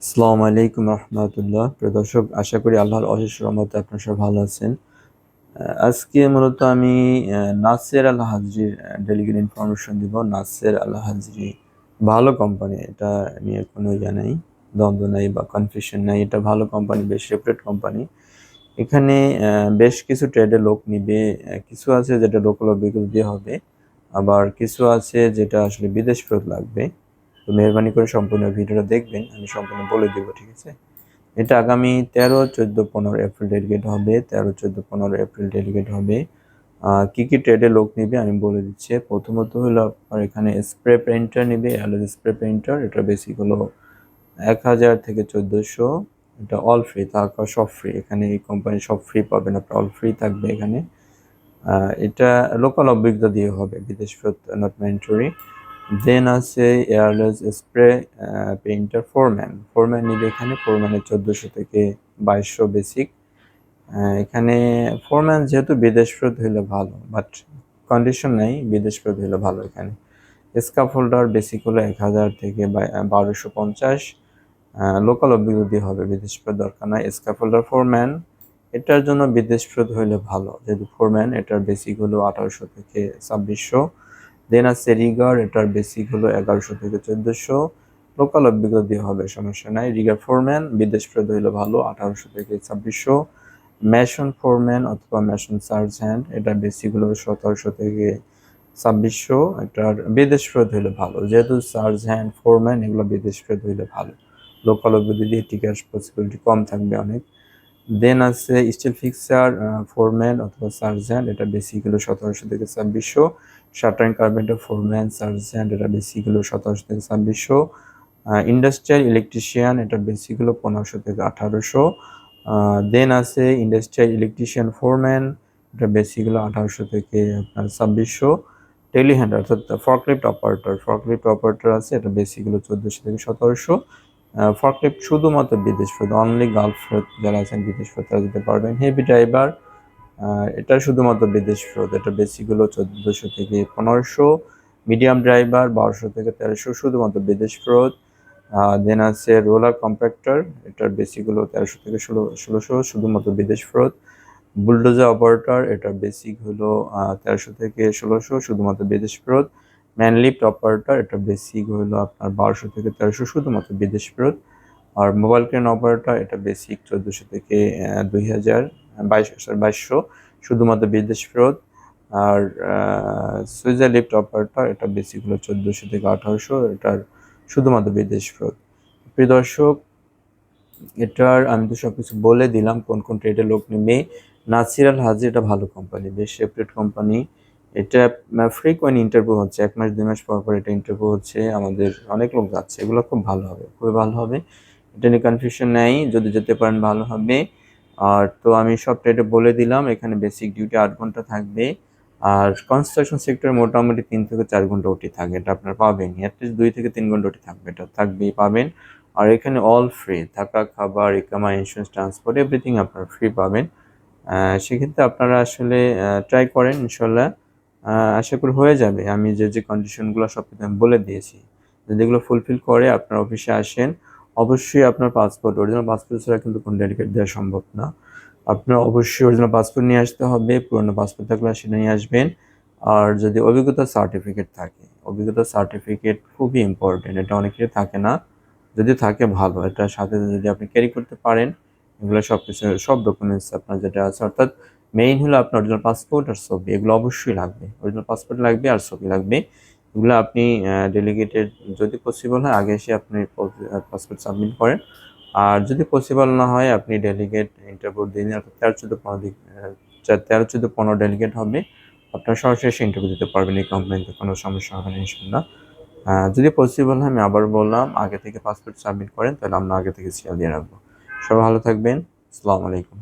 আসসালামু আলাইকুম রহমতুল্লাহ। প্রিয় দর্শক, আশা করি আল্লাহর অশেষ রহমতে আপনারা সবাই ভালো আছেন। আজকে মূলত আমি নাসের আল হাজরির ডেলিগেট ইনফরমেশন দিব। নাসের আল হাজরি ভালো কোম্পানি, এটা নিয়ে কোনো নাই, দ্বন্দ্ব নাই বা কনফিউশন নাই। এটা ভালো কোম্পানি, বেশ রেপুটেড কোম্পানি। এখানে বেশ কিছু ট্রেডে লোক নিবে। কিছু আছে যেটা লোকাল অভিজ্ঞতা দিয়ে হবে, আবার কিছু আছে যেটা আসলে বিদেশ ফেরত লাগবে। তো মেহরবানি করে সম্পূর্ণ ভিডিওটা দেখবেন, আমি সম্পূর্ণ বলে দেব, ঠিক আছে? এটা আগামী 13, 14, 15 এপ্রিল ডেলিগেট হবে। 13, 14, 15 এপ্রিল ডেলিগেট হবে। কি কি ট্রেডে লোক নিবে আমি বলে দিচ্ছি। প্রথমত হলো আপনার এখানে স্প্রে পেইন্টার নিবে, স্প্রে পেইন্টার। এটা বেসিক হলো 1000 থেকে 1400। এটা অল ফ্রি, তারপর সব ফ্রি। এখানে এই কোম্পানি সব ফ্রি পাবেন, আপনার অল ফ্রি থাকবে এখানে। এটা লোকাল অভিজ্ঞতা দিয়ে হবে, বিদেশ ফেরত নট ম্যান্ডেটরি। দেন আছে এয়ারলেস স্প্রে পেইন্টার ফোরম্যান নিবে। এখানে ফোরম্যানের 1400 থেকে 2200 বেসিক। এখানে ফোরম্যান যেহেতু বিদেশ ফেরত হইলে ভালো, বাট কন্ডিশন নাই, বিদেশ ফেরত হইলে ভালো। এখানে স্কাফোল্ডার বেসিক হলো 1000 থেকে 1250। লোকাল অভিজ্ঞতা দিয়ে হবে, বিদেশ ফেরত দরকার নাই। স্কাফোল্ডার ফোরম্যান, এটার জন্য বিদেশ ফেরত হইলে ভালো, যেহেতু ফোরম্যান। এটার বেসিক হলো 1800 থেকে 2600। দেন আছে রিগার, এটার বেসিক হলো 1100 থেকে 1400। লোকাল অভিজ্ঞতা দিয়ে হবে, সমস্যা নাই। রিগার ফোরম্যান বিদেশ ফেরত হইলে ভালো, 1800 থেকে 2600। ম্যাশন ফোরম্যান অথবা ম্যাশন সার্জ হ্যান্ড, এটা বেসিক হলো 1700 থেকে 2600। এটার বিদেশ ফেরত হইলে ভালো, যেহেতু সার্জ হ্যান্ড ফোরম্যান এগুলো বিদেশ ফেরত হইলে ভালো। লোকাল অভিজ্ঞতা দিয়ে টিকার পসিবিলিটি কম থাকবে অনেক। দেন আছে স্টিল ফিক্সার ফোরম্যান অথবা সার্জেন্ট, এটা বেসিক হলো 1700 থেকে 2600। শাটারিং কার্পেন্টার ফোরম্যান সার্জেন্ট, এটা বেসিক হলো 1700 থেকে 2600। ইন্ডাস্ট্রিয়াল ইলেকট্রিশিয়ান, এটা বেসিক হলো 1500 থেকে 1800। দেন আছে ইন্ডাস্ট্রিয়াল ইলেকট্রিশিয়ান ফোরম্যান, এটা বেসিক হলো 1800 থেকে আপনার 2600। টেলিহ্যান্ডার অর্থাৎ ফর্কলিফট অপারেটর আছে, এটা বেসিক হলো 1400 থেকে 1700। ফর্কলিফট শুধুমাত্র বিদেশ ফেরত, অনলি গালফ ফেরত যারা আছেন বিদেশ ফেরত তারা যেতে পারবেন। হেভি ড্রাইভার, এটা শুধুমাত্র বিদেশ ফেরত, এটা বেসিক হলো 1400 থেকে 1500। মিডিয়াম ড্রাইভার 1200 থেকে 1300, শুধুমাত্র বিদেশ ফেরত। দেন আছে রোলার কম্প্যাক্টর, এটার বেসিক হলো 1300 থেকে 1600, শুধুমাত্র বিদেশ ফেরত। বুলডোজার অপারেটর, এটার বেসিক হলো 1300 থেকে 1600, শুধুমাত্র বিদেশ ফেরত। ম্যানলিফট অপারেটর, এটা বেসিক হলো আপনার 1200 থেকে 1300, শুধুমাত্র বিদেশ ফেরত। আর মোবাইল ক্রেন অপারেটর, এটা বেসিক 1400 থেকে 2200, শুধুমাত্র বিদেশ ফেরত। আর সুইজার লিফট অপারেটর, এটা বেসিক হলো 1400 থেকে 1800, এটার শুধুমাত্র বিদেশ ফেরত। প্রিয় দর্শক, এটার আমি তো সবকিছু বলে দিলাম কোন কোন ট্রেডে লোক নেবে। নাসির আল হাজি এটা ভালো কোম্পানি, বেশ রেপুটেড কোম্পানি। এটা ফ্রিকোয়েন্ট ইন্টারভিউ হচ্ছে, 1 মাস 2 মাস পর পর এটা ইন্টারভিউ হচ্ছে, আমাদের অনেক লোক যাচ্ছে। এগুলো খুব ভালো হবে, খুবই ভালো হবে, এটা নিয়ে কনফিউশন নেই। যদি যেতে পারেন ভালো হবে। আর তো আমি সব ট্রেডে বলে দিলাম। এখানে বেসিক ডিউটি 8 ঘন্টা থাকবে। আর কনস্ট্রাকশন সেক্টরে মোটামুটি 3 থেকে 4 ঘন্টা ওটি থাকে, এটা আপনার পাবেন। অ্যাটলিস্ট 2 থেকে 3 ঘন্টা ওটি থাকবে, এটা থাকবেই, পাবেন। আর এখানে অল ফ্রি, থাকা, খাবার, ইকামা, ইন্স্যুরেন্স, ট্রান্সপোর্ট, এভরিথিং আপনারা ফ্রি পাবেন। সেক্ষেত্রে আপনারা আসলে ট্রাই করেন, ইনশাল্লাহ আশা করি হয়ে যাবে। আমি যে যে কন্ডিশনগুলো সব কিছু আমি বলে দিয়েছি, যদি এগুলো ফুলফিল করে আপনার অফিসে আসেন। অবশ্যই আপনার পাসপোর্ট, অরিজিনাল পাসপোর্ট ছাড়া কিন্তু কোনো ডেলিগেট দেওয়া সম্ভব না। আপনার অবশ্যই অরিজিনাল পাসপোর্ট নিয়ে আসতে হবে, পুরনো পাসপোর্ট থাকলে সেটা নিয়ে আসবেন। আর যদি অভিজ্ঞতা সার্টিফিকেট থাকে, অভিজ্ঞতা সার্টিফিকেট খুবই ইম্পর্টেন্ট, এটা অনেকের থাকে না। যদি থাকে ভালো, এটার সাথে যদি আপনি ক্যারি করতে পারেন, এগুলো সব কিছু, সব ডকুমেন্টস আপনার যেটা আছে, অর্থাৎ মেইন হলো আপনার অরিজিনাল পাসপোর্ট আর ছবি, এগুলো অবশ্যই লাগবে। অরিজিনাল পাসপোর্ট লাগবে আর ছবি লাগবে। এগুলো আপনি ডেলিগেটেড যদি পসিবল হয় আগে এসে আপনি পাসপোর্ট সাবমিট করেন। আর যদি পসিবল না হয় আপনি ডেলিগেট ইন্টারভিউ দিন, অর্থাৎ 13, 14, 15 ডেলিগেট হবে, আপনার সরাসরি এসে ইন্টারভিউ দিতে পারবেন। এই কোম্পানিতে কোনো সমস্যা হবে না ইনশাল্লাহ। যদি পসিবল হয়, আমি আবার বললাম, আগে থেকে পাসপোর্ট সাবমিট করেন, তাহলে আমরা আগে থেকে সিএল দিয়ে রাখবো। সবাই ভালো থাকবেন। আসসালামু আলাইকুম।